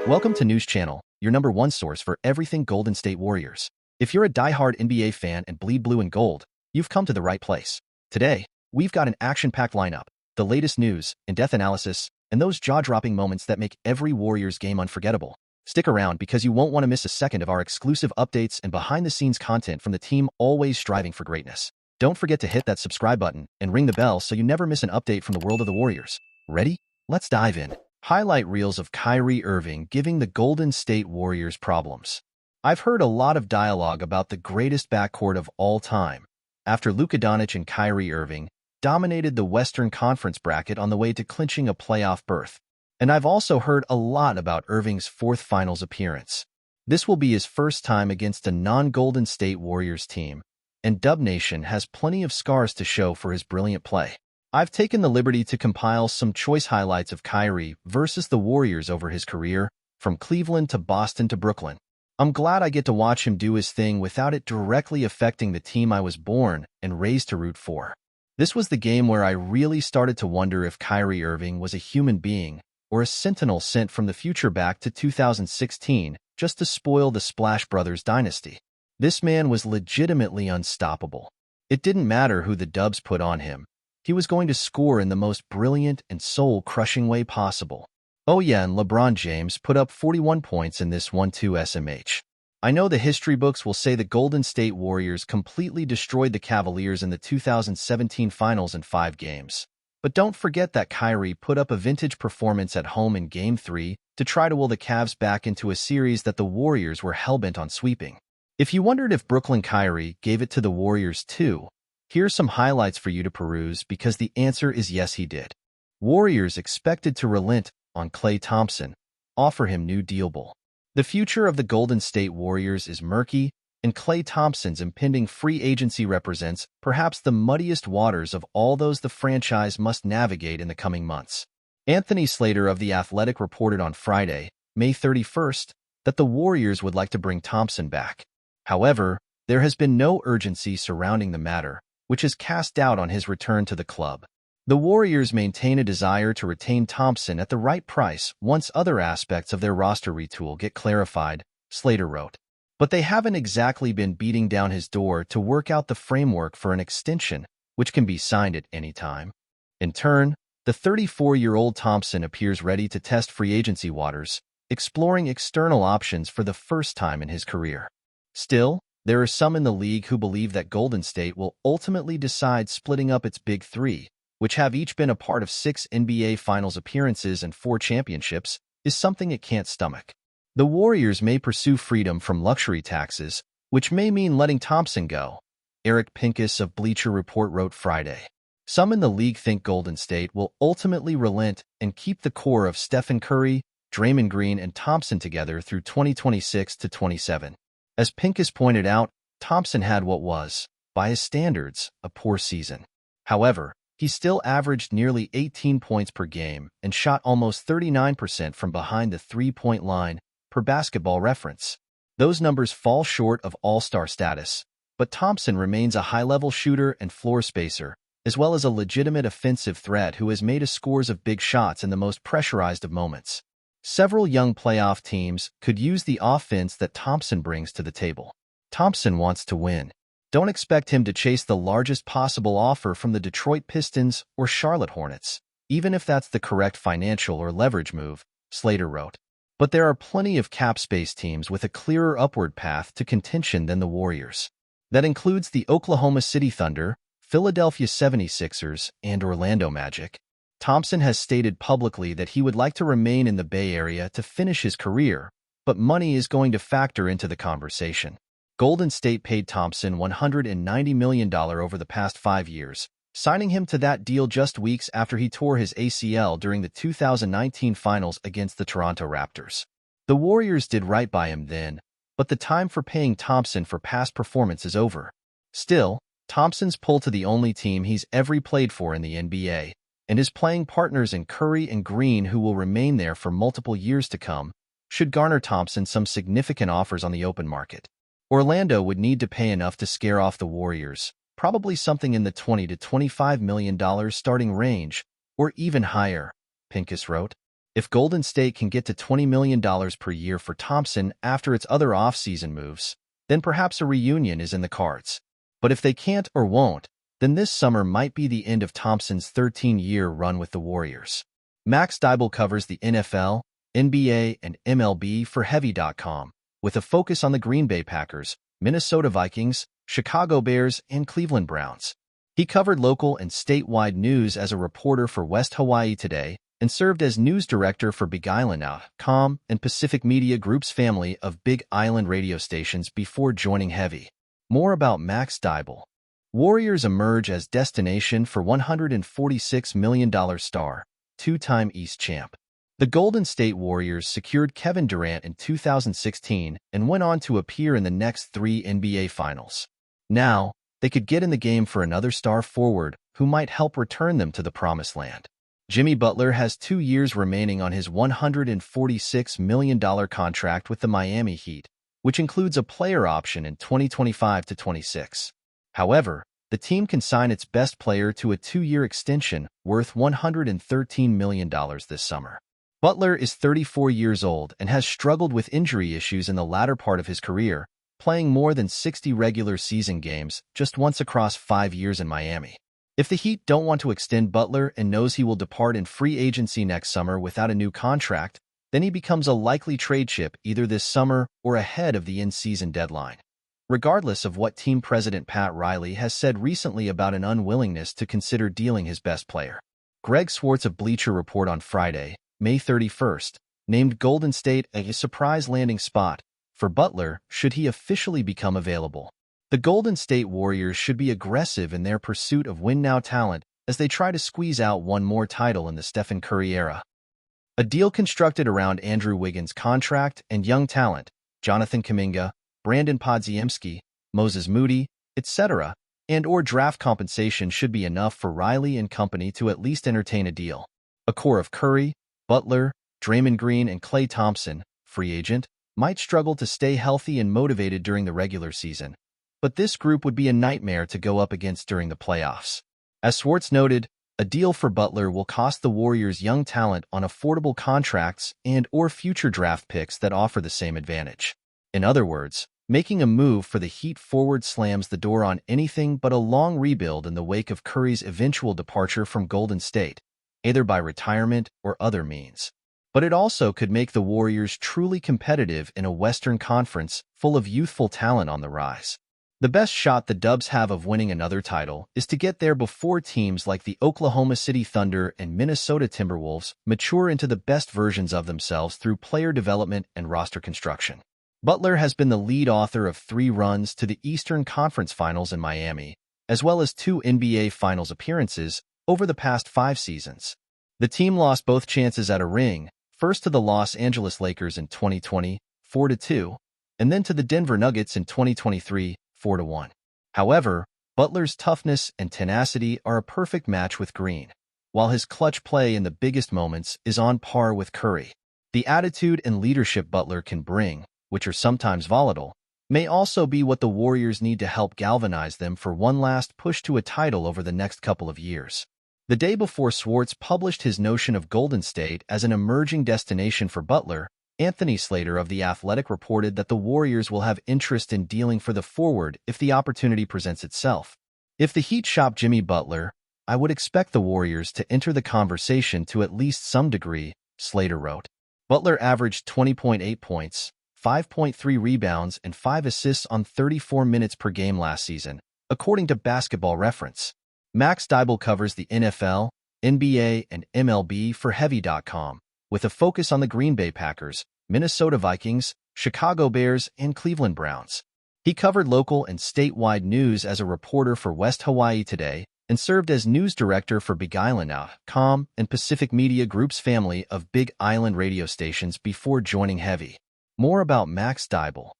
Welcome to News Channel, your number one source for everything Golden State Warriors. If you're a diehard NBA fan and bleed blue and gold, you've come to the right place. Today, we've got an action-packed lineup, the latest news, in-depth analysis, and those jaw-dropping moments that make every Warriors game unforgettable. Stick around because you won't want to miss a second of our exclusive updates and behind-the-scenes content from the team always striving for greatness. Don't forget to hit that subscribe button and ring the bell so you never miss an update from the world of the Warriors. Ready? Let's dive in. Highlight reels of Kyrie Irving giving the Golden State Warriors problems. I've heard a lot of dialogue about the greatest backcourt of all time, after Luka Doncic and Kyrie Irving dominated the Western Conference bracket on the way to clinching a playoff berth. And I've also heard a lot about Irving's fourth finals appearance. This will be his first time against a non-Golden State Warriors team, and Dub Nation has plenty of scars to show for his brilliant play. I've taken the liberty to compile some choice highlights of Kyrie versus the Warriors over his career, from Cleveland to Boston to Brooklyn. I'm glad I get to watch him do his thing without it directly affecting the team I was born and raised to root for. This was the game where I really started to wonder if Kyrie Irving was a human being or a sentinel sent from the future back to 2016 just to spoil the Splash Brothers dynasty. This man was legitimately unstoppable. It didn't matter who the Dubs put on him. He was going to score in the most brilliant and soul-crushing way possible. Oh yeah, and LeBron James put up 41 points in this 1-2 SMH. I know the history books will say the Golden State Warriors completely destroyed the Cavaliers in the 2017 finals in 5 games. But don't forget that Kyrie put up a vintage performance at home in Game 3 to try to will the Cavs back into a series that the Warriors were hellbent on sweeping. If you wondered if Brooklyn Kyrie gave it to the Warriors too, here's some highlights for you to peruse because the answer is yes, he did. Warriors expected to relent on Klay Thompson, offer him new deal ball. The future of the Golden State Warriors is murky, and Klay Thompson's impending free agency represents perhaps the muddiest waters of all those the franchise must navigate in the coming months. Anthony Slater of The Athletic reported on Friday, May 31st, that the Warriors would like to bring Thompson back. However, there has been no urgency surrounding the matter, which has cast doubt on his return to the club. The Warriors maintain a desire to retain Thompson at the right price once other aspects of their roster retool get clarified, Slater wrote. But they haven't exactly been beating down his door to work out the framework for an extension, which can be signed at any time. In turn, the 34-year-old Thompson appears ready to test free agency waters, exploring external options for the first time in his career. Still, there are some in the league who believe that Golden State will ultimately decide splitting up its Big Three, which have each been a part of 6 NBA Finals appearances and 4 championships, is something it can't stomach. The Warriors may pursue freedom from luxury taxes, which may mean letting Thompson go, Eric Pincus of Bleacher Report wrote Friday. Some in the league think Golden State will ultimately relent and keep the core of Stephen Curry, Draymond Green, and Thompson together through 2026 to 27. As Pincus pointed out, Thompson had what was, by his standards, a poor season. However, he still averaged nearly 18 points per game and shot almost 39% from behind the three-point line, per Basketball Reference. Those numbers fall short of all-star status, but Thompson remains a high-level shooter and floor spacer, as well as a legitimate offensive threat who has made a scores of big shots in the most pressurized of moments. Several young playoff teams could use the offense that Thompson brings to the table. Thompson wants to win. Don't expect him to chase the largest possible offer from the Detroit Pistons or Charlotte Hornets, even if that's the correct financial or leverage move, Slater wrote. But there are plenty of cap space teams with a clearer upward path to contention than the Warriors. That includes the Oklahoma City Thunder, Philadelphia 76ers, and Orlando Magic. Thompson has stated publicly that he would like to remain in the Bay Area to finish his career, but money is going to factor into the conversation. Golden State paid Thompson $190 million over the past 5 years, signing him to that deal just weeks after he tore his ACL during the 2019 finals against the Toronto Raptors. The Warriors did right by him then, but the time for paying Thompson for past performance is over. Still, Thompson's pull to the only team he's ever played for in the NBA, and his playing partners in Curry and Green who will remain there for multiple years to come, should garner Thompson some significant offers on the open market. Orlando would need to pay enough to scare off the Warriors, probably something in the $20 to $25 million starting range, or even higher, Pincus wrote. If Golden State can get to $20 million per year for Thompson after its other off-season moves, then perhaps a reunion is in the cards. But if they can't or won't, then this summer might be the end of Thompson's 13-year run with the Warriors. Max Dybul covers the NFL, NBA, and MLB for Heavy.com, with a focus on the Green Bay Packers, Minnesota Vikings, Chicago Bears, and Cleveland Browns. He covered local and statewide news as a reporter for West Hawaii Today and served as news director for BigIsland.com and Pacific Media Group's family of Big Island radio stations before joining Heavy. More about Max Dybul. Warriors emerge as destination for $146 million star, two-time East champ. The Golden State Warriors secured Kevin Durant in 2016 and went on to appear in the next 3 NBA Finals. Now, they could get in the game for another star forward who might help return them to the promised land. Jimmy Butler has 2 years remaining on his $146 million contract with the Miami Heat, which includes a player option in 2025 to 26. However, the team can sign its best player to a 2-year extension worth $113 million this summer. Butler is 34 years old and has struggled with injury issues in the latter part of his career, playing more than 60 regular season games just once across 5 years in Miami. If the Heat don't want to extend Butler and knows he will depart in free agency next summer without a new contract, then he becomes a likely trade chip either this summer or ahead of the in-season deadline. Regardless of what team president Pat Riley has said recently about an unwillingness to consider dealing his best player. Greg Swartz of Bleacher Report on Friday, May 31st, named Golden State a surprise landing spot for Butler should he officially become available. The Golden State Warriors should be aggressive in their pursuit of win-now talent as they try to squeeze out one more title in the Stephen Curry era. A deal constructed around Andrew Wiggins' contract and young talent, Jonathan Kuminga, Brandon Podziemski, Moses Moody, etc., and/or draft compensation should be enough for Riley and company to at least entertain a deal. A core of Curry, Butler, Draymond Green, and Klay Thompson, free agent, might struggle to stay healthy and motivated during the regular season, but this group would be a nightmare to go up against during the playoffs. As Swartz noted, a deal for Butler will cost the Warriors young talent on affordable contracts and/or future draft picks that offer the same advantage. In other words, making a move for the Heat forward slams the door on anything but a long rebuild in the wake of Curry's eventual departure from Golden State, either by retirement or other means. But it also could make the Warriors truly competitive in a Western Conference full of youthful talent on the rise. The best shot the Dubs have of winning another title is to get there before teams like the Oklahoma City Thunder and Minnesota Timberwolves mature into the best versions of themselves through player development and roster construction. Butler has been the lead author of 3 runs to the Eastern Conference Finals in Miami, as well as 2 NBA Finals appearances over the past 5 seasons. The team lost both chances at a ring, first to the Los Angeles Lakers in 2020, 4-2, and then to the Denver Nuggets in 2023, 4-1. However, Butler's toughness and tenacity are a perfect match with Green, while his clutch play in the biggest moments is on par with Curry. The attitude and leadership Butler can bring, which are sometimes volatile, may also be what the Warriors need to help galvanize them for one last push to a title over the next couple of years. The day before Swartz published his notion of Golden State as an emerging destination for Butler, Anthony Slater of The Athletic reported that the Warriors will have interest in dealing for the forward if the opportunity presents itself. If the Heat shop Jimmy Butler, I would expect the Warriors to enter the conversation to at least some degree, Slater wrote. Butler averaged 20.8 points, 5.3 rebounds, and 5 assists on 34 minutes per game last season, according to Basketball Reference. Max Dybul covers the NFL, NBA, and MLB for Heavy.com, with a focus on the Green Bay Packers, Minnesota Vikings, Chicago Bears, and Cleveland Browns. He covered local and statewide news as a reporter for West Hawaii Today and served as news director for BigIsland.com and Pacific Media Group's family of Big Island radio stations before joining Heavy. More about Max Dybul.